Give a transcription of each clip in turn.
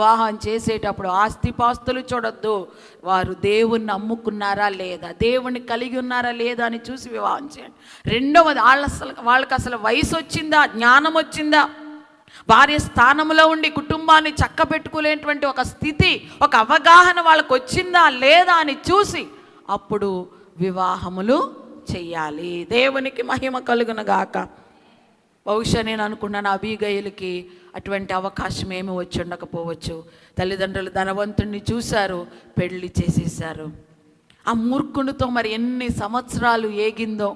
వివాహం చేసేటప్పుడు ఆస్తిపాస్తులు చూడొద్దు, వారు దేవుణ్ణి నమ్ముకున్నారా లేదా, దేవుణ్ణి కలిగి ఉన్నారా లేదా అని చూసి వివాహం చేయండి. రెండవది, వాళ్ళకి అసలు వయసు వచ్చిందా, జ్ఞానం వచ్చిందా, భార్య స్థానంలో ఉండి కుటుంబాన్ని చక్కబెట్టుకునేటువంటి ఒక స్థితి, ఒక అవగాహన వాళ్ళకు వచ్చిందా లేదా అని చూసి అప్పుడు వివాహములు చెయ్యాలి. దేవునికి మహిమ కలుగునుగాక. బహుశా నేను అనుకున్నాను అబీగయలుకి అటువంటి అవకాశం ఏమి వచ్చి ఉండకపోవచ్చు. తల్లిదండ్రులు ధనవంతుడిని చూశారు, పెళ్లి చేసేసారు. ఆ మూర్ఖునితో మరి ఎన్ని సంవత్సరాలు ఏగిందో.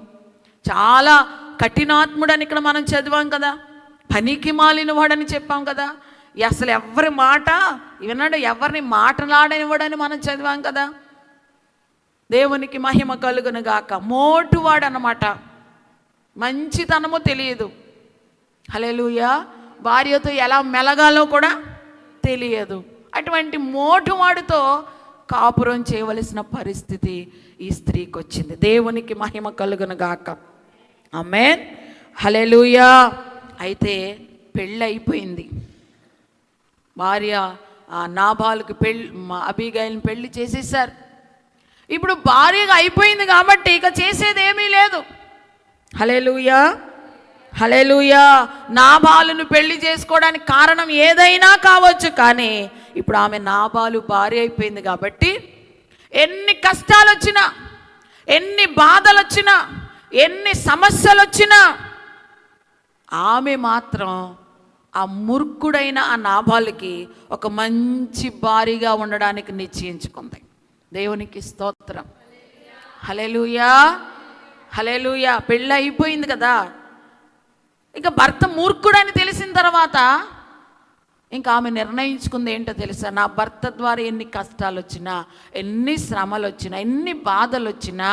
చాలా కఠినాత్ముడని ఇక్కడ మనం చదివాం కదా, పనికి మాలిన వాడని చెప్పాం కదా, అసలు ఎవరి మాట విన్నాడు, ఎవరిని మాట్లాడనివాడని మనం చదివాం కదా. దేవునికి మహిమ కలుగునుగాక. మోటువాడు అన్నమాట, మంచితనము తెలియదు. హల్లెలూయా. భార్యతో ఎలా మెలగాలో కూడా తెలియదు. అటువంటి మోటువాడితో కాపురం చేయవలసిన పరిస్థితి ఈ స్త్రీకి వచ్చింది. దేవునికి మహిమ కలుగునుగాక. ఆమేన్. హల్లెలూయా. అయితే పెళ్ళి అయిపోయింది. భార్య నాబాలుకి అబీగయల్ని పెళ్లి చేసేసారు. ఇప్పుడు భార్యగా అయిపోయింది కాబట్టి ఇక చేసేది ఏమీ లేదు. హల్లెలూయా, హల్లెలూయా. నాబాలును పెళ్లి చేసుకోవడానికి కారణం ఏదైనా కావచ్చు, కానీ ఇప్పుడు ఆమె నాబాలు భార్య అయిపోయింది కాబట్టి ఎన్ని కష్టాలు వచ్చినా, ఎన్ని బాధలు వచ్చినా, ఎన్ని సమస్యలు వచ్చినా ఆమె మాత్రం ఆ మూర్ఖుడైన ఆ నాబాలుకి ఒక మంచి భార్యగా ఉండడానికి నిశ్చయించుకుంది. దేవునికి స్తోత్రం. హల్లెలూయా, హల్లెలూయా. పెళ్ళి అయిపోయింది కదా, ఇంకా భర్త మూర్ఖుడని తెలిసిన తర్వాత ఇంకా ఆమె నిర్ణయించుకుంది ఏంటో తెలుసా, నా భర్త ద్వారా ఎన్ని కష్టాలు వచ్చినా, ఎన్ని శ్రమలు వచ్చినా, ఎన్ని బాధలు వచ్చినా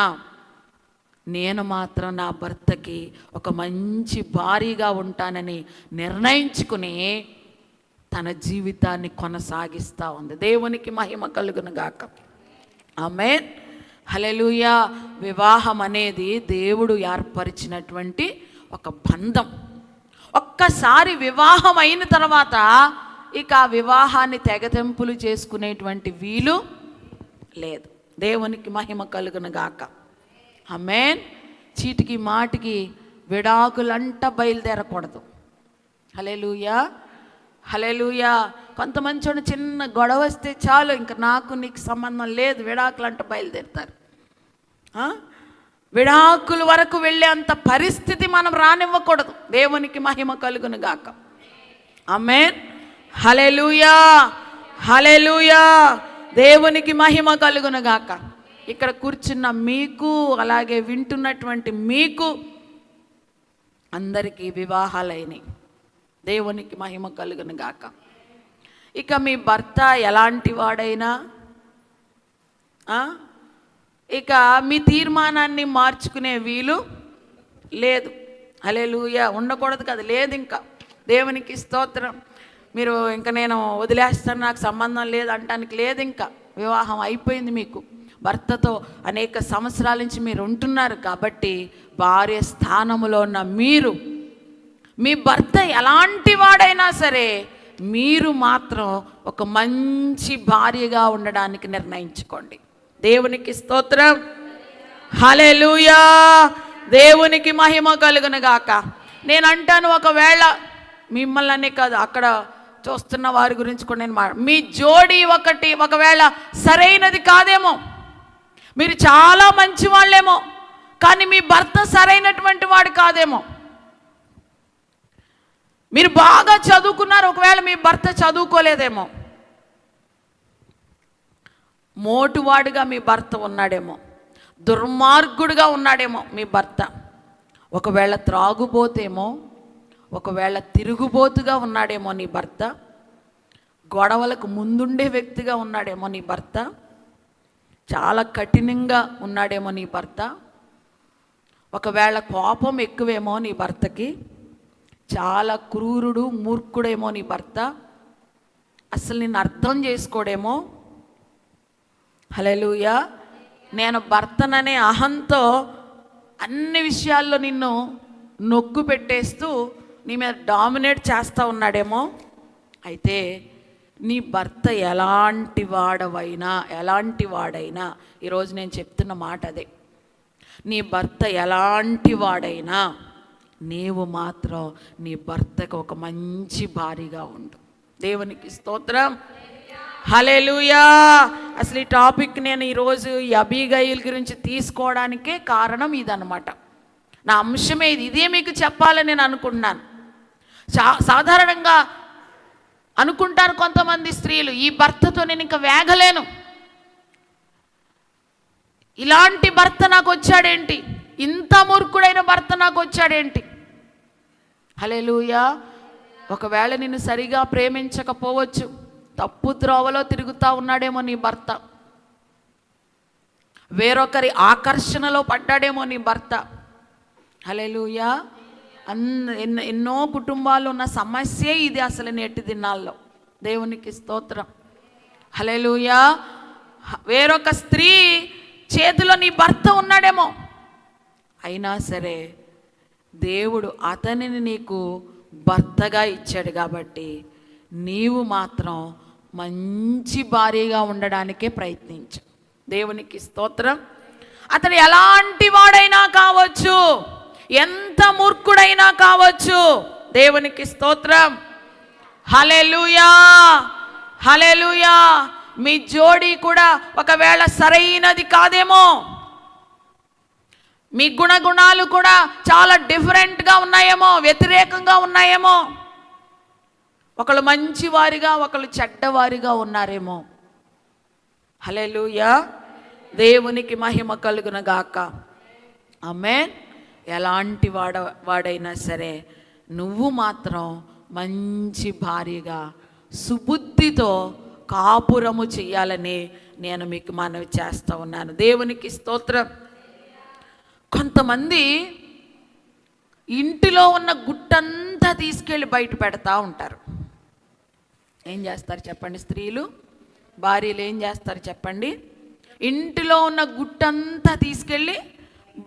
నేను మాత్రం నా భర్తకి ఒక మంచి భార్యగా ఉంటానని నిర్ణయించుకుని తన జీవితాన్ని కొనసాగిస్తూ ఉంది. దేవునికి మహిమ కలుగునుగాక. ఆమేన్. హల్లెలూయా. వివాహం అనేది దేవుడు ఏర్పరిచినటువంటి ఒక బంధం. ఒక్కసారి వివాహం అయిన తర్వాత ఇక ఆ వివాహాన్ని తెగతెంపులు చేసుకునేటువంటి వీలు లేదు. దేవునికి మహిమ కలుగునుగాక. ఆమేన్. చీటికి మాటికి విడాకులంట బయలుదేరకూడదు. హల్లెలూయా, హల్లెలూయా. కొంతమంది చిన్న గొడవ వస్తే చాలు, ఇంకా నాకు నీకు సంబంధం లేదు, విడాకులంట బయలుదేరుతారు. విడాకుల వరకు వెళ్ళే అంత పరిస్థితి మనం రానివ్వకూడదు. దేవునికి మహిమ కలుగునుగాక. ఆమేన్. హల్లెలూయా, హల్లెలూయా. దేవునికి మహిమ కలుగునుగాక. ఇక్కడ కూర్చున్న మీకు, అలాగే వింటున్నటువంటి మీకు అందరికీ వివాహాలైనవి. దేవునికి మహిమ కలుగునుగాక. ఇక మీ భర్త ఎలాంటి వాడైనా ఇక మీ తీర్మానాన్ని మార్చుకునే వీలు లేదు. హల్లెలూయా. ఉండకూడదు కదా, లేదు ఇంకా. దేవునికి స్తోత్రం. మీరు ఇంకా నేను వదిలేస్తాను, నాకు సంబంధం లేదు అంటానికి లేదు. ఇంకా వివాహం అయిపోయింది. మీకు భర్తతో అనేక సంవత్సరాల నుంచి మీరు ఉంటున్నారు కాబట్టి భార్య స్థానములో ఉన్న మీరు, మీ భర్త ఎలాంటి వాడైనా సరే మీరు మాత్రం ఒక మంచి భార్యగా ఉండడానికి నిర్ణయించుకోండి. దేవునికి స్తోత్రం. హల్లెలూయా. దేవునికి మహిమ కలుగునుగాక. నేను అంటాను, ఒకవేళ మిమ్మల్ని అనే కాదు, అక్కడ చూస్తున్న వారి గురించి కూడా నేను మీ జోడి ఒకవేళ సరైనది కాదేమో, మీరు చాలా మంచి వాళ్ళేమో, కానీ మీ భర్త సరైనటువంటి వాడు కాదేమో. మీరు బాగా చదువుకున్నారు, ఒకవేళ మీ భర్త చదువుకోలేదేమో. మోటువాడుగా మీ భర్త ఉన్నాడేమో, దుర్మార్గుడుగా ఉన్నాడేమో మీ భర్త. ఒకవేళ త్రాగుబోతేమో, ఒకవేళ తిరుగుబోతుగా ఉన్నాడేమో నీ భర్త. గొడవలకు ముందుండే వ్యక్తిగా ఉన్నాడేమో నీ భర్త. చాలా కఠినంగా ఉన్నాడేమో నీ భర్త. ఒకవేళ కోపం ఎక్కువేమో నీ భర్తకి. చాలా క్రూరుడు, మూర్ఖుడేమో నీ భర్త. అసలు నిన్ను అర్థం చేసుకోడేమో. హల్లెలూయా. నేను భర్తననే అహంతో అన్ని విషయాల్లో నిన్ను నొక్కు పెట్టేస్తూ నీ మీద డామినేట్ చేస్తూ ఉన్నాడేమో. అయితే నీ భర్త ఎలాంటి వాడైనా ఈరోజు నేను చెప్తున్న మాట అదే. నీ భర్త ఎలాంటి వాడైనా నీవు మాత్రం నీ భర్తకు ఒక మంచి భార్యగా ఉండు. దేవునికి స్తోత్రం. హల్లెలూయా. అసలు ఈ టాపిక్ నేను ఈరోజు ఈ అబీగయీల్ గురించి తీసుకోవడానికే కారణం ఇదన్నమాట. నా అంశమే ఇదే మీకు చెప్పాలని నేను అనుకుంటున్నాను. సాధారణంగా అనుకుంటారు కొంతమంది స్త్రీలు, ఈ భర్తతో నేను ఇంకా వేగలేను, ఇలాంటి భర్త నాకు వచ్చాడేంటి, ఇంత మూర్ఖుడైన భర్త నాకు వచ్చాడేంటి. హల్లెలూయా. ఒకవేళ నిన్ను సరిగా ప్రేమించకపోవచ్చు, తప్పు త్రోవలో తిరుగుతూ ఉన్నాడేమో నీ భర్త, వేరొకరి ఆకర్షణలో పడ్డాడేమో నీ భర్త. హల్లెలూయా. ఎన్నో కుటుంబాలు ఉన్న సమస్యే ఇది అసలు నేటి దినాల్లో. దేవునికి స్తోత్రం. హల్లెలూయా. వేరొక స్త్రీ చేతిలో నీ భర్త ఉన్నాడేమో, అయినా సరే దేవుడు అతనిని నీకు భర్తగా ఇచ్చాడు కాబట్టి నీవు మాత్రం మంచి భార్యగా ఉండడానికే ప్రయత్నించు. దేవునికి స్తోత్రం. అతడు ఎలాంటి వాడైనా కావచ్చు, ఎంత మూర్ఖుడైనా కావచ్చు. దేవునికి స్తోత్రం. హల్లెలూయా. హల్లెలూయా. మీ జోడీ కూడా ఒకవేళ సరైనది కాదేమో, మీ గుణగుణాలు కూడా చాలా డిఫరెంట్గా ఉన్నాయేమో, వ్యతిరేకంగా ఉన్నాయేమో, ఒకళ్ళు మంచివారిగా ఒకళ్ళు చెడ్డవారిగా ఉన్నారేమో. హల్లెలూయా. దేవునికి మహిమ కలుగునగాక. ఆమేన్. ఎలాంటి వాడైనా సరే నువ్వు మాత్రం మంచి భార్యగా సుబుద్ధితో కాపురము చెయ్యాలని నేను మీకు మనవి చేస్తూ ఉన్నాను. దేవునికి స్తోత్రం. కొంతమంది ఇంటిలో ఉన్న గుట్టంతా తీసుకెళ్ళి బయట పెడతా ఉంటారు. ఏం చేస్తారు చెప్పండి? స్త్రీలు, భార్యలు ఏం చేస్తారు చెప్పండి? ఇంటిలో ఉన్న గుట్టంతా తీసుకెళ్ళి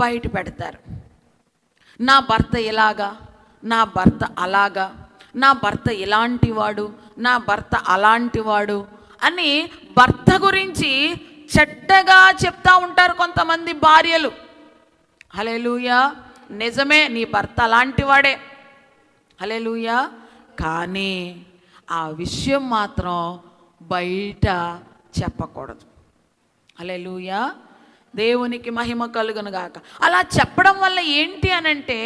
బయట పెడతారు. నా భర్త ఇలాగా, నా భర్త అలాగా, నా భర్త ఇలాంటివాడు, నా భర్త అలాంటివాడు అని భర్త గురించి చెడ్డగా చెప్తా ఉంటారు కొంతమంది భార్యలు. హల్లెలూయా. నిజమే, నీ భర్త అలాంటివాడే. హల్లెలూయా. కానీ ఆ విషయం మాత్రం బయట చెప్పకూడదు. హల్లెలూయా. దేవునికి మహిమ కలుగునుగాక. అలా చెప్పడం వల్ల ఏంటి అనంటే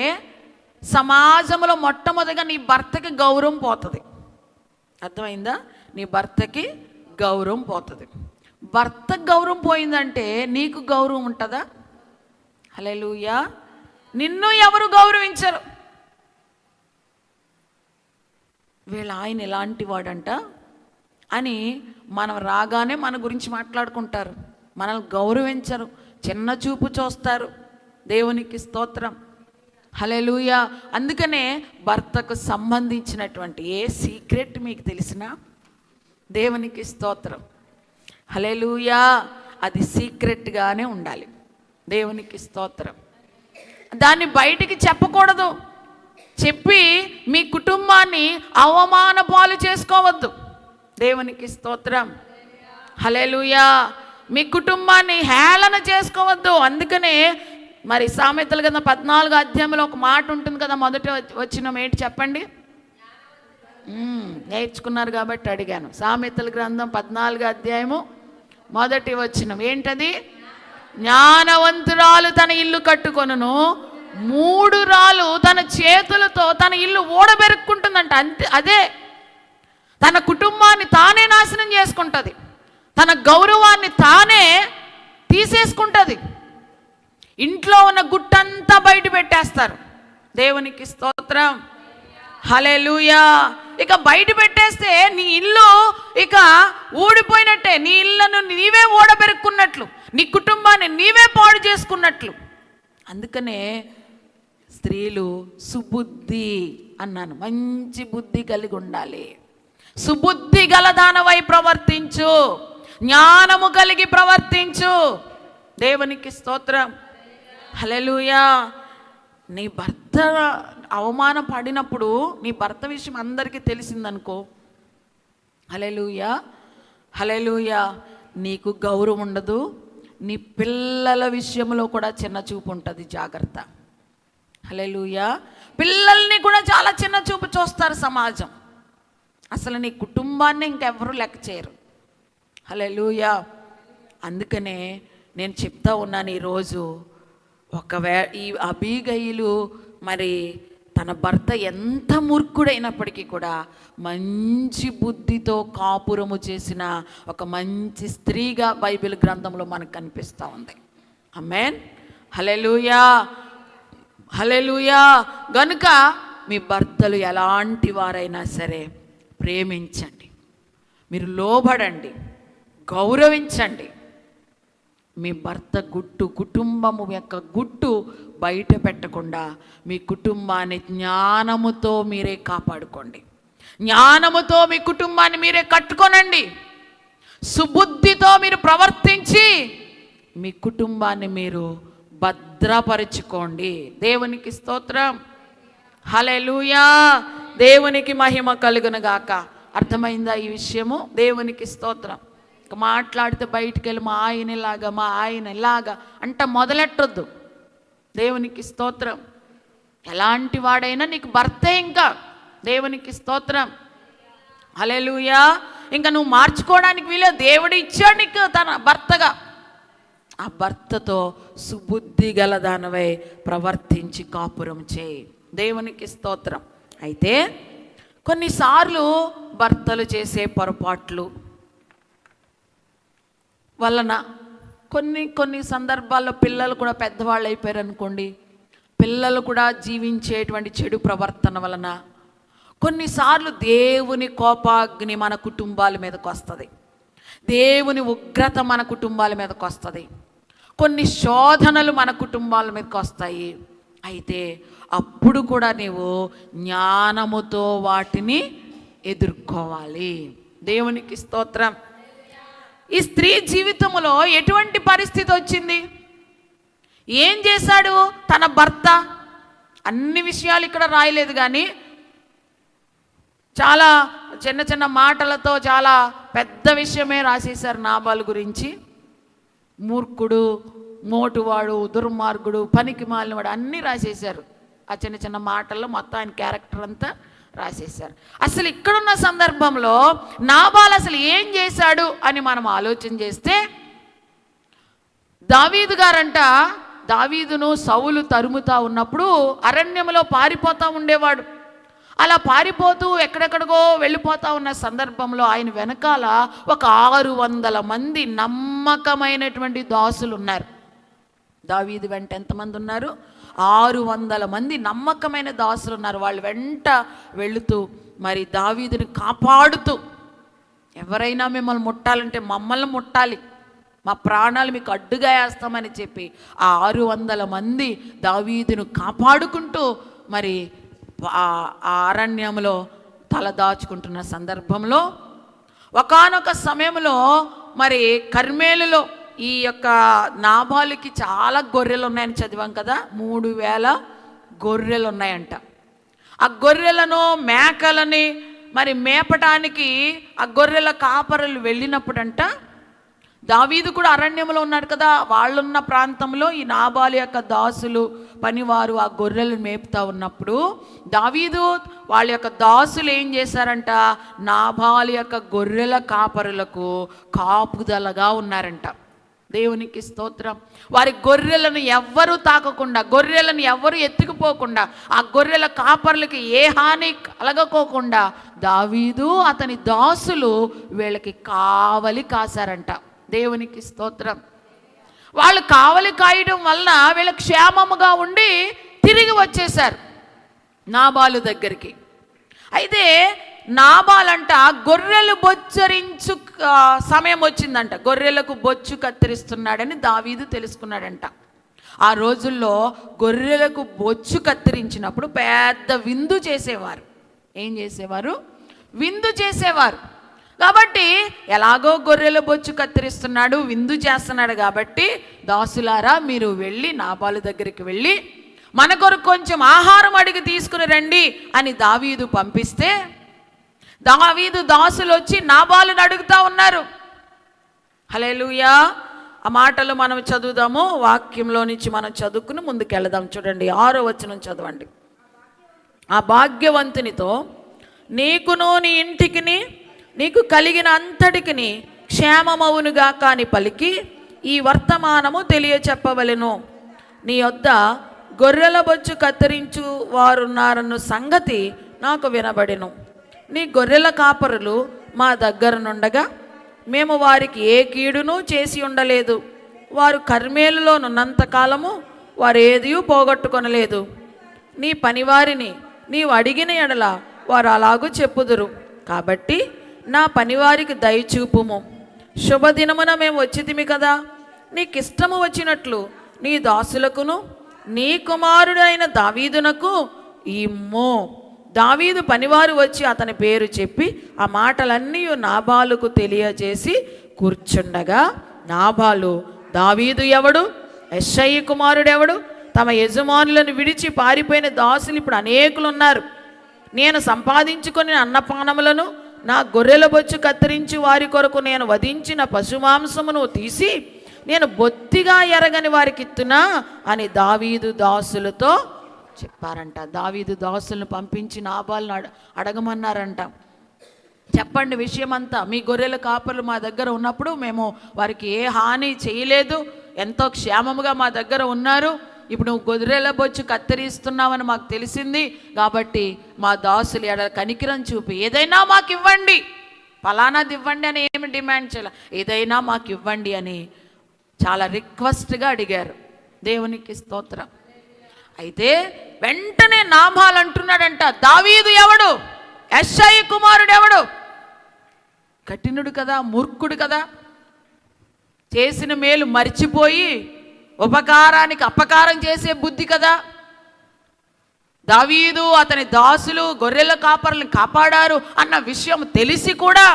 సమాజంలో మొట్టమొదటిగా నీ భర్తకి గౌరవం పోతుంది. అర్థమైందా? నీ భర్తకి గౌరవం పోతుంది. భర్తకు గౌరవం పోయిందంటే నీకు గౌరవం ఉంటుందా? హల్లెలూయా. నిన్ను ఎవరు గౌరవించరు. వీళ్ళ ఆయన ఎలాంటి వాడంట అని మనం రాగానే మన గురించి మాట్లాడుకుంటారు, మనల్ని గౌరవించరు, చిన్న చూపు చూస్తారు. దేవునికి స్తోత్రం. హల్లెలూయా. అందుకనే భర్తకు సంబంధించినటువంటి ఏ సీక్రెట్ మీకు తెలిసినా దేవునికి స్తోత్రం. హల్లెలూయా. అది సీక్రెట్గానే ఉండాలి. దేవునికి స్తోత్రం. దాన్ని బయటికి చెప్పకూడదు. చెప్పి మీ కుటుంబాన్ని అవమాన పాలు చేసుకోవద్దు. దేవునికి స్తోత్రం. హల్లెలూయా. మీ కుటుంబాన్ని హేళన చేసుకోవద్దు. అందుకనే మరి సామెతల గ్రంథం 14వ అధ్యాయంలో ఒక మాట ఉంటుంది కదా, మొదట వచ్చిన ఏంటి చెప్పండి? నేర్చుకున్నారు కాబట్టి అడిగాను. సామెతల గ్రంథం 14వ అధ్యాయము మొదటి వచనం ఏంటది? జ్ఞానవంతురాలు తన ఇల్లు కట్టుకొనును, మూఢురాలు తన చేతులతో తన ఇల్లు ఓడబెరుక్కుంటుందంట. అంతే, అదే తన కుటుంబాన్ని తానే నాశనం చేసుకుంటుంది, తన గౌరవాన్ని తానే తీసేసుకుంటుంది. ఇంట్లో ఉన్న గుట్టంతా బయట పెట్టేస్తారు. దేవునికి స్తోత్రం. హల్లెలూయా. ఇక బయట పెట్టేస్తే నీ ఇల్లు ఇక ఊడిపోయినట్టే. నీ ఇల్లును నీవే ఓడబెరుక్కున్నట్లు, నీ కుటుంబాన్ని నీవే పాడు చేసుకున్నట్లు. అందుకనే స్త్రీలు సుబుద్ధి అన్నాను, మంచి బుద్ధి కలిగి ఉండాలి. సుబుద్ధి గలదానవై ప్రవర్తించు, జ్ఞానము కలిగి ప్రవర్తించు. దేవునికి స్తోత్రం. హల్లెలూయా. నీ భర్త అవమానం పడినప్పుడు నీ భర్త విషయం అందరికీ తెలిసిందనుకో, హల్లెలూయా, హల్లెలూయా. నీకు గౌరవం ఉండదు, నీ పిల్లల విషయంలో కూడా చిన్న చూపు ఉంటుంది, జాగ్రత్త. హల్లెలూయా. పిల్లల్ని కూడా చాలా చిన్న చూపు చూస్తారు సమాజం. అసలు నీ కుటుంబాన్ని ఇంకెవరూ లెక్క చేయరు. హల్లెలూయా. అందుకనే నేను చెప్తా ఉన్నాను ఈరోజు, ఈ అబీగయిలు మరి తన భర్త ఎంత మూర్ఖుడైనప్పటికీ కూడా మంచి బుద్ధితో కాపురము చేసిన ఒక మంచి స్త్రీగా బైబిల్ గ్రంథంలో మనకు కనిపిస్తూ ఉంది. ఆమేన్. హల్లెలూయా, హల్లెలూయా. గనుక మీ భర్తలు ఎలాంటి వారైనా సరే ప్రేమించండి, మీరు లోబడండి, గౌరవించండి. మీ భర్త గుట్టు, కుటుంబము యొక్క గుట్టు బయట పెట్టకుండా మీ కుటుంబాన్ని జ్ఞానముతో మీరే కాపాడుకోండి. జ్ఞానముతో మీ కుటుంబాన్ని మీరే కట్టుకోనండి. సుబుద్ధితో మీరు ప్రవర్తించి మీ కుటుంబాన్ని మీరు భద్రపరుచుకోండి. దేవునికి స్తోత్రం. హల్లెలూయా. దేవునికి మహిమ కలుగును గాక. అర్థమైందా ఈ విషయము? దేవునికి స్తోత్రం. మాట్లాడితే బయటికి వెళ్ళి మా ఆయన ఇలాగా అంట మొదలెట్టొద్దు. దేవునికి స్తోత్రం. ఎలాంటి వాడైనా నీకు భర్తే. ఇంకా దేవునికి స్తోత్రం. హల్లెలూయా. ఇంకా నువ్వు మార్చుకోవడానికి వీలే. దేవుడు ఇచ్చాడు నీకు తన భర్తగా. ఆ భర్తతో సుబుద్ధి గల దానవై ప్రవర్తించి కాపురం చేయి. దేవునికి స్తోత్రం. అయితే కొన్నిసార్లు భర్తలు చేసే పొరపాట్లు వలన కొన్ని సందర్భాల్లో పిల్లలు కూడా పెద్దవాళ్ళు అయిపోయారు అనుకోండి, పిల్లలు కూడా జీవించేటువంటి చెడు ప్రవర్తన వలన కొన్నిసార్లు దేవుని కోపాగ్ని మన కుటుంబాల మీదకి వస్తుంది, దేవుని ఉగ్రత మన కుటుంబాల మీదకి వస్తుంది, కొన్ని శోధనలు మన కుటుంబాల మీదకి వస్తాయి. అయితే అప్పుడు కూడా నీవు జ్ఞానముతో వాటిని ఎదుర్కోవాలి. దేవునికి స్తోత్రం. ఈ స్త్రీ జీవితంలో ఎటువంటి పరిస్థితి వచ్చింది? ఏం చేశాడు తన భర్త? అన్ని విషయాలు ఇక్కడ రాయలేదు, కానీ చాలా చిన్న చిన్న మాటలతో చాలా పెద్ద విషయమే రాసేశారు నాబాలు గురించి. మూర్ఖుడు, మోటువాడు, దుర్మార్గుడు, పనికి మాలినవాడు అన్నీ రాసేశారు. ఆ చిన్న చిన్న మాటల్లో మొత్తం ఆయన క్యారెక్టర్ అంతా రాసేశారు. అసలు ఇక్కడున్న సందర్భంలో నాబాల్ అసలు ఏం చేశాడు అని మనం ఆలోచన చేస్తే, దావీదు గారంట దావీదును సౌలు తరుముతా ఉన్నప్పుడు అరణ్యంలో పారిపోతూ ఉండేవాడు. అలా పారిపోతూ ఎక్కడెక్కడికో వెళ్ళిపోతూ ఉన్న సందర్భంలో ఆయన వెనకాల ఒక 600 మంది నమ్మకమైనటువంటి దాసులు ఉన్నారు. దావీదు వెంట ఎంతమంది ఉన్నారు? 600 మంది నమ్మకమైన దాసులు ఉన్నారు. వాళ్ళు వెంట వెళుతూ మరి దావీదుని కాపాడుతూ, ఎవరైనా మిమ్మల్ని ముట్టాలంటే మమ్మల్ని ముట్టాలి, మా ప్రాణాలు మీకు అడ్డుగా వేస్తామని చెప్పి ఆ 600 మంది దావీదును కాపాడుకుంటూ మరి ఆ అరణ్యంలో తల దాచుకుంటున్న సందర్భంలో ఒకానొక సమయంలో మరి కర్మేలులో ఈ యొక్క నాబాలుకి చాలా గొర్రెలు ఉన్నాయని చదివాం కదా. 3000 గొర్రెలు ఉన్నాయంట. ఆ గొర్రెలను మేకలని మరి మేపటానికి ఆ గొర్రెల కాపరులు వెళ్ళినప్పుడంట, దావీదు కూడా అరణ్యంలో ఉన్నాడు కదా, వాళ్ళున్న ప్రాంతంలో ఈ నాబాలు యొక్క దాసులు పనివారు ఆ గొర్రెలను మేపుతా ఉన్నప్పుడు దావీదు వాళ్ళ యొక్క దాసులు ఏం చేశారంట, నాబాలు యొక్క గొర్రెల కాపరులకు కాపుదలగా ఉన్నారంట. దేవునికి స్తోత్రం. వారి గొర్రెలను ఎవ్వరూ తాకకుండా, గొర్రెలను ఎవ్వరూ ఎత్తుకుపోకుండా, ఆ గొర్రెల కాపర్లకి ఏ హాని కలగకోకుండా దావీదు అతని దాసులు వీళ్ళకి కావలి కాశారంట. దేవునికి స్తోత్రం. వాళ్ళు కావలి కాయడం వలన వీళ్ళ క్షేమముగా ఉండి తిరిగి వచ్చేశారు నాబాలు దగ్గరికి. అయితే నాబాలంట గొర్రెలు బొచ్చరించు సమయం వచ్చిందంట. గొర్రెలకు బొచ్చు కత్తిరిస్తున్నాడని దావీదు తెలుసుకున్నాడంట. ఆ రోజుల్లో గొర్రెలకు బొచ్చు కత్తిరించినప్పుడు పెద్ద విందు చేసేవారు. ఏం చేసేవారు? విందు చేసేవారు. కాబట్టి ఎలాగో గొర్రెల బొచ్చు కత్తిరిస్తున్నాడు, విందు చేస్తున్నాడు కాబట్టి దాసులారా మీరు వెళ్ళి నాబాలు దగ్గరికి వెళ్ళి మన కొరకు కొంచెం ఆహారం అడిగి తీసుకుని రండి అని దావీదు పంపిస్తే, దావీదు దాసులు వచ్చి నాబాలుని అడుగుతా ఉన్నారు. హల్లెలూయా. ఆ మాటలు మనం చదువుదాము, వాక్యంలో నుంచి మనం చదువుకుని ముందుకెళ్దాం. చూడండి 6వ వచనం చదవండి. ఆ భాగ్యవంతునితో నీకును నీ ఇంటికిని నీకు కలిగిన అంతటికిని క్షేమమవునుగా కాని పలికి ఈ వర్తమానము తెలియచెప్పవలెను. నీ వద్ద గొర్రెల బొచ్చు కత్తిరించు వారున్నారన్న సంగతి నాకు వినబడెను. నీ గొర్రెల కాపరులు మా దగ్గర నుండగా మేము వారికి ఏ కీడును చేసి ఉండలేదు. వారు కర్మేలులో నున్నంతకాలము వారు ఏదీ పోగొట్టుకొనలేదు. నీ పనివారిని నీవు అడిగిన ఎడల వారు అలాగూ చెప్పుదురు. కాబట్టి నా పనివారికి దయచూపుము. శుభదినమున మేము వచ్చితిమి కదా, నీకిష్టము వచ్చినట్లు నీ దాసులకును నీ కుమారుడైన దావీదునకు ఇమ్ము. దావీదు పనివారు వచ్చి అతని పేరు చెప్పి ఆ మాటలన్నీ నాబాలుకు తెలియజేసి కూర్చుండగా, నాబాలు దావీదు ఎవడు, యెష్షయి కుమారుడెవడు, తమ యజమానులను విడిచి పారిపోయిన దాసులు ఇప్పుడు అనేకులు ఉన్నారు. నేను సంపాదించుకొని అన్నపానములను నా గొర్రెల బొచ్చు కత్తిరించి వారి కొరకు నేను వధించిన పశుమాంసమును తీసి నేను బొత్తిగా ఎరగని వారికి ఇత్తునా అని దావీదు దాసులతో చెప్పారంట. దావీదు దాసులను పంపించి నాబాలును అడగమన్నారంట. చెప్పండి విషయమంతా. మీ గొర్రెల కాపర్లు మా దగ్గర ఉన్నప్పుడు మేము వారికి ఏ హాని చేయలేదు, ఎంతో క్షేమముగా మా దగ్గర ఉన్నారు. ఇప్పుడు నువ్వు గొర్రెల బొచ్చు కత్తిరిస్తున్నావని మాకు తెలిసింది కాబట్టి మా దాసులు ఎడ కనికిరం చూపి ఏదైనా మాకు ఇవ్వండి, ఫలానాది ఇవ్వండి అని ఏమి డిమాండ్ చేయాలి, ఏదైనా మాకు ఇవ్వండి అని చాలా రిక్వెస్ట్గా అడిగారు. దేవునికి స్తోత్రం. అయితే వెంటనే నాబాలు అంటున్నాడంట, దావీదు ఎవడు, యెష్షయి కుమారుడు ఎవడు? కఠినుడు కదా, మూర్ఖుడు కదా, చేసిన మేలు మర్చిపోయి ఉపకారానికి అపకారం చేసే బుద్ధి కదా. దావీదు అతని దాసులు గొర్రెల కాపర్లను కాపాడారు అన్న విషయం తెలిసి కూడా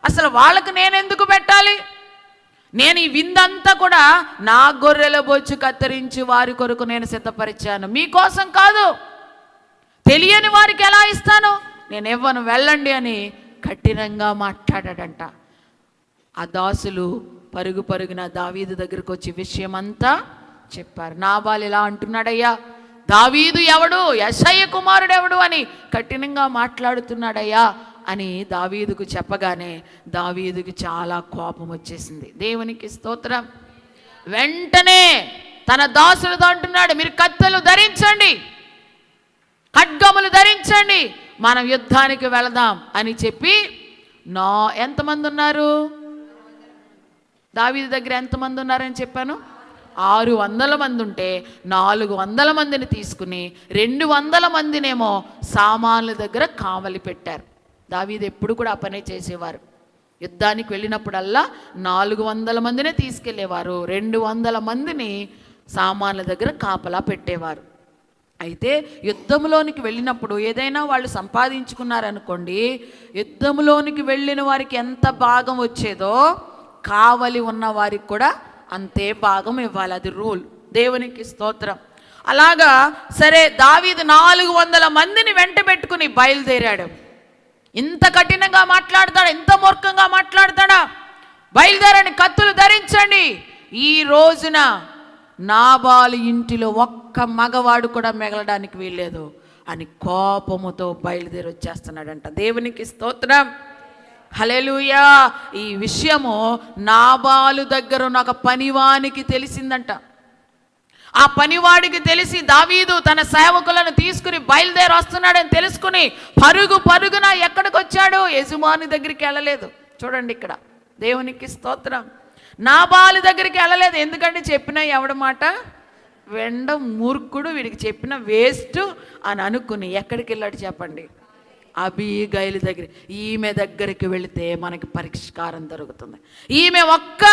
అసలు వాళ్ళకు నేనెందుకు పెట్టాలి? నేను ఈ విందంతా కూడా నా గొర్రెల బొచ్చు కత్తిరించి వారి కొరకు నేను సిద్ధపరిచాను, మీకోసం కాదు. తెలియని వారికి ఎలా ఇస్తాను? నేను ఇవ్వను, వెళ్ళండి అని కఠినంగా మాట్లాడాడంట. ఆ దాసులు పరుగు పరుగున దావీదు దగ్గరకు వచ్చి విషయమంతా చెప్పారు. నాబాలు ఇలా అంటున్నాడయ్యా, దావీదు ఎవడు, యెష్షయి కుమారుడు ఎవడు అని కఠినంగా మాట్లాడుతున్నాడయ్యా అని దావీదుకు చెప్పగానే దావీదుకి చాలా కోపం వచ్చేసింది. దేవునికి స్తోత్రం. వెంటనే తన దాసులతో అంటున్నాడు, మీరు కత్తులు ధరించండి, ఖడ్గములు ధరించండి, మనం యుద్ధానికి వెళదాం అని చెప్పి ఎంతమంది ఉన్నారు? దావీదు దగ్గర ఎంతమంది ఉన్నారని చెప్పాను? 600 మంది ఉంటే 400 మందిని తీసుకుని 200 మందినేమో సామాన్ల దగ్గర కావలి పెట్టారు. దావీదు ఎప్పుడు కూడా ఆ పనే చేసేవారు. యుద్ధానికి వెళ్ళినప్పుడల్లా 400 మందినే తీసుకెళ్లేవారు, 200 మందిని సామాన్ల దగ్గర కాపలా పెట్టేవారు. అయితే యుద్ధంలోనికి వెళ్ళినప్పుడు ఏదైనా వాళ్ళు సంపాదించుకున్నారనుకోండి, యుద్ధంలోనికి వెళ్ళిన వారికి ఎంత భాగం వచ్చేదో కావలి ఉన్న వారికి కూడా అంతే భాగం ఇవ్వాలి. అది రూల్. దేవునికి స్తోత్రం. అలాగా సరే, దావీదు 400 మందిని వెంట పెట్టుకుని బయలుదేరాడు. ఇంత కఠినంగా మాట్లాడతాడా, ఇంత మూర్ఖంగా మాట్లాడతాడా? బయలుదేరని, కత్తులు ధరించండి, ఈ రోజున నాబాలు ఇంటిలో ఒక్క మగవాడు కూడా మిగలడానికి వీల్లేదు అని కోపముతో బయలుదేరి వచ్చేస్తున్నాడంట. దేవునికి స్తోత్రం. హల్లెలూయా. ఈ విషయము నాబాలు దగ్గర ఉన్న ఒక పనివానికి తెలిసిందంట. ఆ పనివాడికి తెలిసి దావీదు తన సేవకులను తీసుకుని బయలుదేరి వస్తున్నాడని తెలుసుకుని పరుగు పరుగున ఎక్కడికి వచ్చాడు? యజమాని దగ్గరికి వెళ్ళలేదు. చూడండి ఇక్కడ, దేవునికి స్తోత్రం. నాబాలు దగ్గరికి వెళ్ళలేదు. ఎందుకంటే చెప్పిన ఎవడి మాట వెండ మూర్ఖుడు, వీడికి చెప్పిన వేస్ట్ అని అనుకుని ఎక్కడికి వెళ్ళాడు చెప్పండి? అబీగైలు దగ్గర. ఈమె దగ్గరికి వెళితే మనకి పరిష్కారం దొరుకుతుంది. ఈమె ఒక్క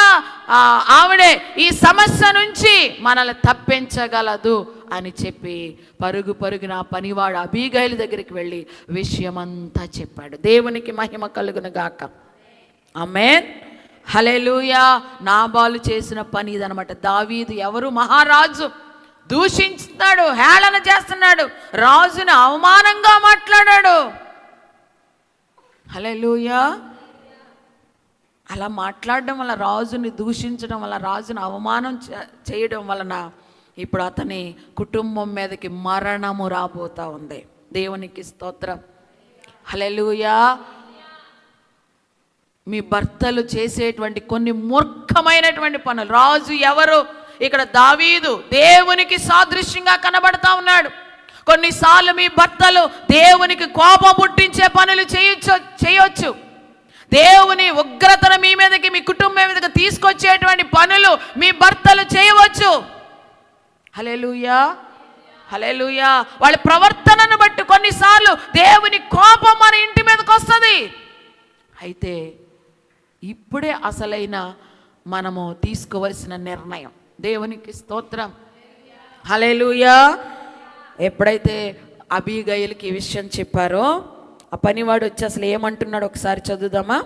ఆవిడే ఈ సమస్య నుంచి మనల్ని తప్పించగలదు అని చెప్పి పరుగు పరుగున పనివాడు అబీగైలు దగ్గరికి వెళ్ళి విషయమంతా చెప్పాడు. దేవునికి మహిమ కలుగును గాక. ఆమేన్. హల్లెలూయా. నాబాలు చేసిన పని ఇదనమాట. దావీదు ఎవరు? మహారాజు. దూషిస్తున్నాడు, హేళన చేస్తున్నాడు, రాజుని అవమానంగా మాట్లాడాడు. హల్లెలూయా. అలా మాట్లాడడం వల్ల, రాజుని దూషించడం వల్ల, రాజుని అవమానం చేయడం వలన ఇప్పుడు అతని కుటుంబం మీదకి మరణము రాబోతా ఉంది. దేవునికి స్తోత్రం. హల్లెలూయా. మీ భర్తలు చేసేటువంటి కొన్ని మూర్ఖమైనటువంటి పనులు, రాజు ఎవరు? ఇక్కడ దావీదు దేవునికి సాదృశ్యంగా కనబడతా ఉన్నాడు. కొన్నిసార్లు మీ భర్తలు దేవునికి కోపం పుట్టించే పనులు చేయొచ్చు. దేవుని ఉగ్రతను మీ మీదకి, మీ కుటుంబం మీదకి తీసుకొచ్చేటువంటి పనులు మీ భర్తలు చేయవచ్చు. హల్లెలూయా, హల్లెలూయా. వాళ్ళ ప్రవర్తనను బట్టి కొన్నిసార్లు దేవుని కోపం మన ఇంటి మీదకి వస్తుంది. అయితే ఇప్పుడే అసలైన మనము తీసుకోవలసిన నిర్ణయం. దేవునికి స్తోత్రం. హల్లెలూయా. ఎప్పుడైతే అబీగయలుకి ఈ విషయం చెప్పారో, ఆ పనివాడు వచ్చి అసలు ఏమంటున్నాడు ఒకసారి చదువుదామా.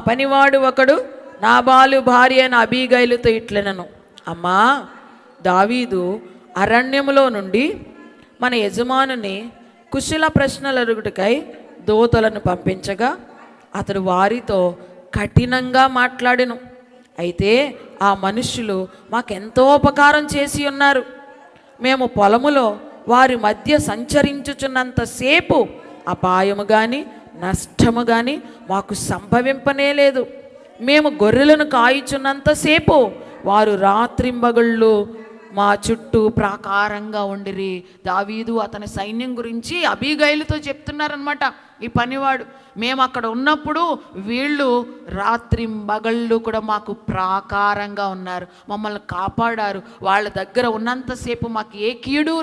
పనివాడు ఒకడు నాబాలు భార్య అయిన అబీగయలుతో ఇట్లనను, అమ్మా, దావీదు అరణ్యములో నుండి మన యజమానుని కుశల ప్రశ్నలు అడుగుటకై దూతలను పంపించగా అతడు వారితో కఠినంగా మాట్లాడెను. అయితే ఆ మనుష్యులు మాకెంతో ఉపకారం చేసి ఉన్నారు. మేము పొలములో వారి మధ్య సంచరించుచున్నంతసేపు అపాయము కానీ నష్టము కానీ మాకు సంభవింపనే లేదు. మేము గొర్రెలను కాయిచున్నంతసేపు వారు రాత్రింబగళ్ళు మా చుట్టూ ప్రాకారంగా ఉండిరి. దావీదు అతని సైన్యం గురించి అబీగయలుతో చెప్తున్నారనమాట. ఈ పనివాడు, మేము అక్కడ ఉన్నప్పుడు వీళ్ళు రాత్రింబగళ్ళు కూడా మాకు ప్రాకారంగా ఉన్నారు, మమ్మల్ని కాపాడారు. వాళ్ళ దగ్గర ఉన్నంతసేపు మాకు ఏ కీడు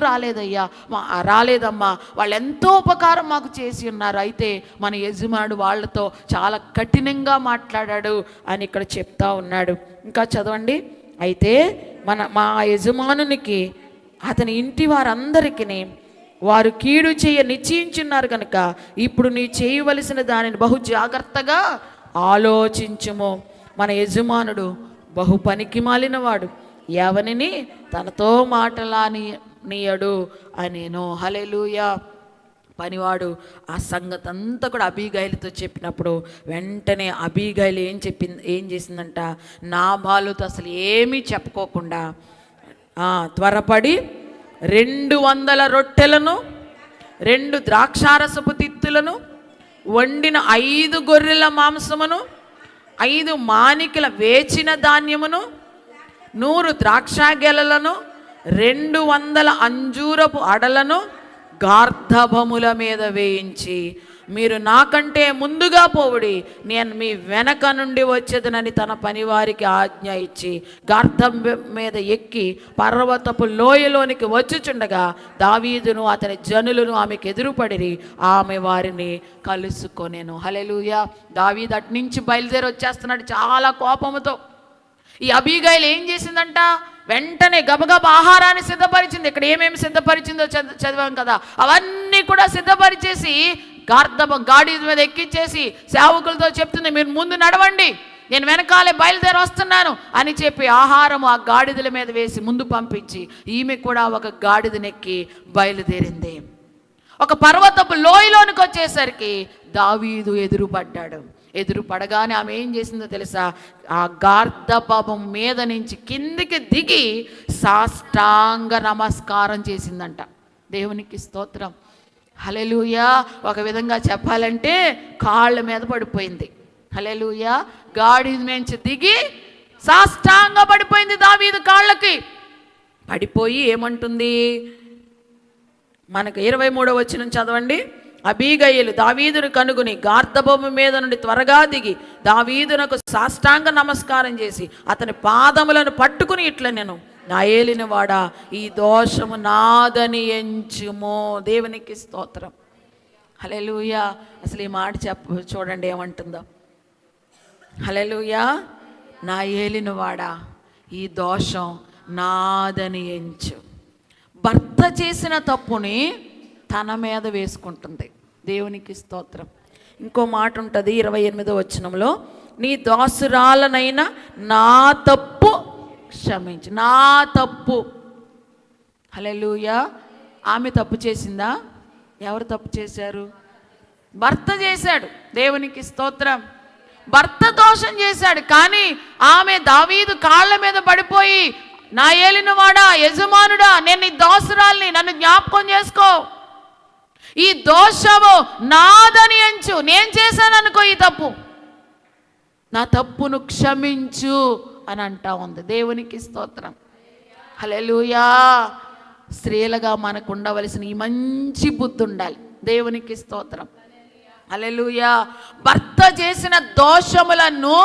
రాలేదమ్మా. వాళ్ళు ఎంతో ఉపకారం మాకు చేసి ఉన్నారు. అయితే మన యజమానుడు వాళ్ళతో చాలా కఠినంగా మాట్లాడాడు అని ఇక్కడ చెప్తా ఉన్నాడు. ఇంకా చదవండి. అయితే మా యజమానునికి అతని ఇంటి వారందరికీ వారు కీడు చేయ నిశ్చయించున్నారు కనుక ఇప్పుడు నీ చేయవలసిన దానిని బహు జాగ్రత్తగా ఆలోచించుము. మన యజమానుడు బహు పనికి మాలినవాడు, ఎవనిని తనతో మాటలానియడు అనేను. హల్లెలూయా. పనివాడు ఆ సంగతి అంతా కూడా అబీగయలుతో చెప్పినప్పుడు వెంటనే అబీగయలు ఏం చేసిందంట, నాబాలుతో అసలు ఏమీ చెప్పుకోకుండా త్వరపడి 200 రొట్టెలను 2 ద్రాక్షారసపు తిత్తులను వండిన 5 గొర్రెల మాంసమును 5 మానికల వేచిన ధాన్యమును 100 ద్రాక్ష గెలలను 200 అంజూరపు అడలను గార్ధబముల మీద వేయించి, మీరు నాకంటే ముందుగా పోవుడి, నేను మీ వెనక నుండి వచ్చేదనని తన పనివారికి ఆజ్ఞ ఇచ్చి గార్ధం మీద ఎక్కి పర్వతపు లోయలోనికి వచ్చుచుండగా దావీదును అతని జనులను ఆమెకు ఎదురుపడిరి, ఆమె వారిని కలుసుకొనెను. హల్లెలూయా. దావీదు అట్నుంచి బయలుదేరి వచ్చేస్తున్నాడు చాలా కోపముతో. ఈ అబీగయలు ఏం చేసిందంట, వెంటనే గబగబ ఆహారాన్ని సిద్ధపరిచింది. ఇక్కడ ఏమేమి సిద్ధపరిచిందో చదివాం కదా. అవన్నీ కూడా సిద్ధపరిచేసి గాడిద మీద ఎక్కించేసి సేవకులతో చెప్తుంది, మీరు ముందు నడవండి, నేను వెనకాలే బయలుదేరి వస్తున్నాను అని చెప్పి ఆహారం ఆ గాడిదల మీద వేసి ముందు పంపించి ఈమె కూడా ఒక గాడిదనెక్కి బయలుదేరింది. ఒక పర్వతపు లోయలోనికి వచ్చేసరికి దావీదు ఎదురు పడగానే ఆమె ఏం చేసిందో తెలుసా, ఆ గార్ధపం మీద నుంచి కిందికి దిగి సాష్టాంగ నమస్కారం చేసిందంట. దేవునికి స్తోత్రం. హల్లెలూయా. ఒక విధంగా చెప్పాలంటే కాళ్ళ మీద పడిపోయింది. హల్లెలూయా. గాడిద నుంచి దిగి సాష్టాంగ పడిపోయింది దావీదు కాళ్ళకి. పడిపోయి ఏమంటుంది, మనకు 23వ వచనం చదవండి. అబీగయలు దావీదును కనుగొని గార్ధబొమ్మ మీద నుండి త్వరగా దిగి దావీదునకు సాష్టాంగ నమస్కారం చేసి అతని పాదములను పట్టుకుని ఇట్లా, నేను నా ఏలినవాడా, ఈ దోషము నాదని ఎంచుమో. దేవునికి స్తోత్రం. హల్లెలూయా. అసలు ఈ మాట చూడండి ఏమంటుందో. హల్లెలూయా. నా ఏలినవాడా, ఈ దోషం నాదని ఎంచు. భర్త చేసిన తప్పుని తన మీద వేసుకుంటుంది. దేవునికి స్తోత్రం. ఇంకో మాట ఉంటుంది 28వ వచనంలో, నీ దాసురాలనైనా నా తప్పు క్షమించు. నా తప్పు. హల్లెలూయా. ఆమె తప్పు చేసిందా? ఎవరు తప్పు చేశారు? భర్త చేశాడు, దేవునికి స్తోత్రం. భర్త దోషం చేశాడు, కానీ ఆమె దావీదు కాళ్ళ మీద పడిపోయి, నా ఏలినవాడా, యజమానుడా, నేను నీ దోసరాల్ని, నన్ను జ్ఞాపకం చేసుకో, ఈ దోషము నాదని ఎంచు, నేను చేశాను అనుకో ఈ తప్పు, నా తప్పును క్షమించు అని అంటా ఉంది. దేవునికి స్తోత్రం. హల్లెలూయా. స్త్రీలుగా మనకు ఉండవలసిన ఈ మంచి బుద్ధి ఉండాలి. దేవునికి స్తోత్రం. హల్లెలూయా. భర్త చేసిన దోషములను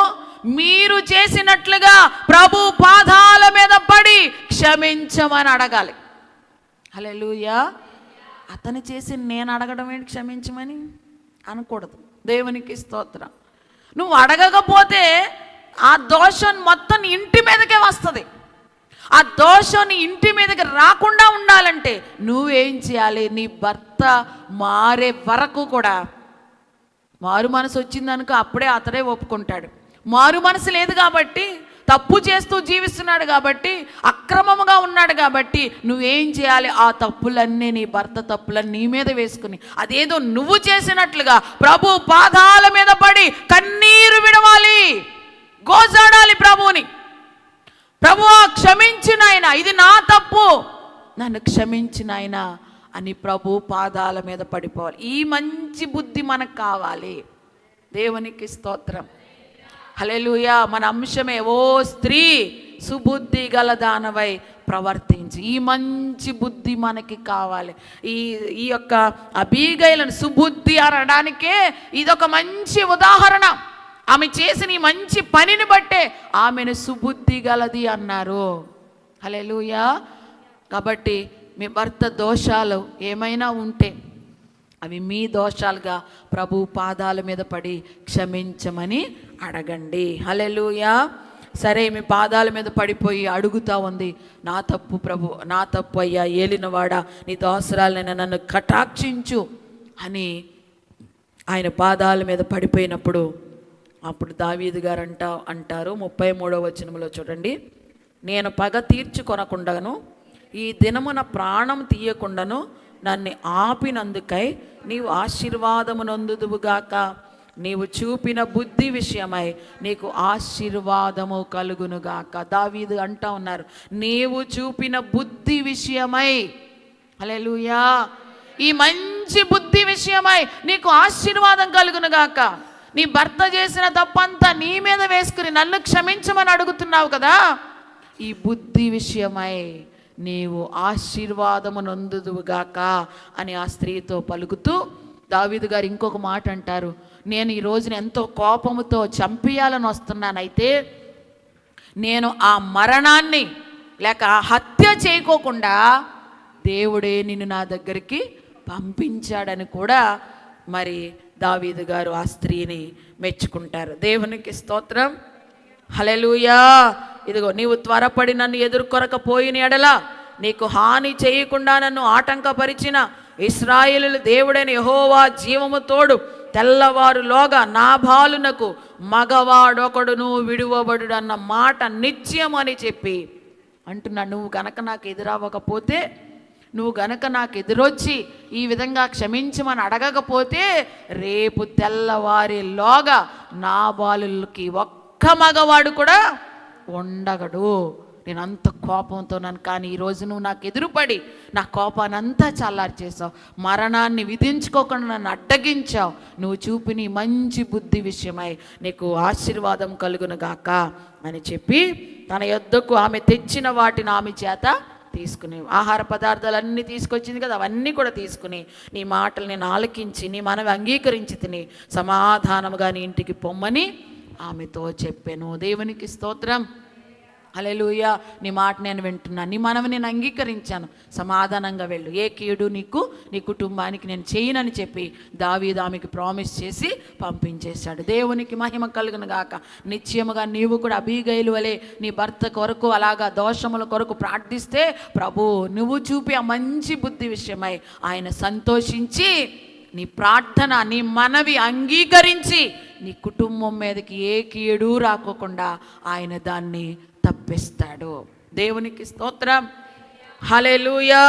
మీరు చేసినట్లుగా ప్రభు పాదాల మీద పడి క్షమించమని అడగాలి. హల్లెలూయా. అతను చేసి నేను అడగడం ఏంటి క్షమించమని అనకూడదు. దేవునికి స్తోత్రం. నువ్వు అడగకపోతే ఆ దోషం మొత్తం ఇంటి మీదకే వస్తుంది. ఆ దోషం నీ ఇంటి మీదకి రాకుండా ఉండాలంటే నువ్వేం చేయాలి? నీ భర్త మారే వరకు కూడా, మారు మనసు వచ్చిందనుకో అప్పుడే అతడే ఒప్పుకుంటాడు. మారు మనసు లేదు కాబట్టి, తప్పు చేస్తూ జీవిస్తున్నాడు కాబట్టి, అక్రమముగా ఉన్నాడు కాబట్టి నువ్వేం చేయాలి? ఆ తప్పులన్నీ, నీ భర్త తప్పులన్నీ నీ మీద వేసుకుని, అదేదో నువ్వు చేసినట్లుగా ప్రభు పాదాల మీద పడి కన్నీరు విడవాలి, గోజాడాలి ప్రభువుని. ప్రభువా క్షమించిన ఆయన, ఇది నా తప్పు, నన్ను క్షమించిన ఆయన అని ప్రభు పాదాల మీద పడిపోవాలి. ఈ మంచి బుద్ధి మనకు కావాలి. దేవునికి స్తోత్రం. హల్లెలూయా. మన అంశమే, ఓ స్త్రీ సుబుద్ధి గల దానవై ప్రవర్తించి. ఈ మంచి బుద్ధి మనకి కావాలి. ఈ యొక్క అబీగైలను సుబుద్ధి అనడానికే ఇదొక మంచి ఉదాహరణ. ఆమె చేసిన ఈ మంచి పనిని బట్టే ఆమెను సుబుద్ధి గలది అన్నారు. హల్లెలూయా. కాబట్టి మీ భర్త దోషాలు ఏమైనా ఉంటే అవి మీ దోషాలుగా ప్రభు పాదాల మీద పడి క్షమించమని అడగండి. హల్లెలూయా. సరే, మీ పాదాల మీద పడిపోయి అడుగుతా ఉంది, నా తప్పు ప్రభు, నా తప్పు అయ్యా, ఏలినవాడా, నీ దోసరాలైనా నన్ను కటాక్షించు అని ఆయన పాదాల మీద పడిపోయినప్పుడు అప్పుడు దావీదు గారు అంటారు 33వ వచనంలో చూడండి, నేను పగ తీర్చుకొనకుండాను ఈ దినమున ప్రాణం తీయకుండాను నన్ను ఆపినందుకై నీవు ఆశీర్వాదమునందుదువుగాక. నీవు చూపిన బుద్ధి విషయమై నీకు ఆశీర్వాదము కలుగునుగాక. దావీదు అంటా ఉన్నారు, నీవు చూపిన బుద్ధి విషయమై, హల్లెలూయా, ఈ మంచి బుద్ధి విషయమై నీకు ఆశీర్వాదం కలుగునుగాక. నీ భర్త చేసిన తప్పంతా నీ మీద వేసుకుని నన్ను క్షమించమని అడుగుతున్నావు కదా, ఈ బుద్ధి విషయమై నీవు ఆశీర్వాదము నొందుదువుగాక అని ఆ స్త్రీతో పలుకుతూ దావీదు గారు ఇంకొక మాట అంటారు, నేను ఈ రోజున ఎంతో కోపముతో చంపేయాలని వస్తున్నానైతే నేను ఆ మరణాన్ని లేక ఆ హత్య చేయకోకుండా దేవుడే నిన్ను నా దగ్గరికి పంపించాడని కూడా మరి దావీదు గారు ఆ స్త్రీని మెచ్చుకుంటారు. దేవునికి స్తోత్రం. హల్లెలూయా. ఇదిగో, నీవు త్వరపడి నన్ను ఎదుర్కొనకపోయిన ఎడల నీకు హాని చేయకుండా నన్ను ఆటంకపరిచిన ఇశ్రాయేలు దేవుడైన యెహోవా జీవము తోడు తెల్లవారులోగా నాబాలునకు మగవాడొకడును విడువబడు అన్న మాట నిత్యం అని చెప్పి అంటున్నా. నువ్వు గనక నాకు ఎదురవ్వకపోతే, నువ్వు గనక నాకు ఎదురొచ్చి ఈ విధంగా క్షమించమని అడగకపోతే రేపు తెల్లవారిలోగా నాబాలుకి ఒక్క మగవాడు కూడా ఉండగడు. నేను అంత కోపంతో నన్ను, కానీ ఈరోజు నువ్వు నాకు ఎదురుపడి నా కోపాన్ని అంతా చల్లార్చేసావు, మరణాన్ని విధించుకోకుండా నన్ను అడ్డగించావు. నువ్వు చూపిన మంచి బుద్ధి విషయమై నీకు ఆశీర్వాదం కలుగునుగాక అని చెప్పి తన యొద్దకు ఆమె తెచ్చిన వాటిని ఆమె చేత తీసుకుని, ఆహార పదార్థాలన్నీ తీసుకొచ్చింది కదా, అవన్నీ కూడా తీసుకుని నీ మాటలు నేను ఆలకించి నీ మనవి అంగీకరించి తిని సమాధానముగా నీ ఇంటికి పొమ్మని ఆమెతో చెప్పాను. దేవునికి స్తోత్రం. హల్లెలూయా. నీ మాట నేను వింటున్నాను, నీ మనవి నేను అంగీకరించాను, సమాధానంగా వెళ్ళు, ఏ కీడు నీకు నీ కుటుంబానికి నేను చేయనని చెప్పి దావీదు ఆమెకి ప్రామిస్ చేసి పంపించేశాడు. దేవునికి మహిమ కలుగును గాక. నిశ్చయముగా నీవు కూడా అబీగైలు వలె నీ భర్త కొరకు అలాగా దోషముల కొరకు ప్రార్థిస్తే ప్రభు నువ్వు చూపి ఆ మంచి బుద్ధి విషయమై ఆయన సంతోషించి నీ ప్రార్థన, నీ మనవి అంగీకరించి నీ కుటుంబం మీదకి ఏ కీడు రాకోకుండా ఆయన దాన్ని తప్పిస్తాడు. దేవునికి స్తోత్రం. హల్లెలూయా.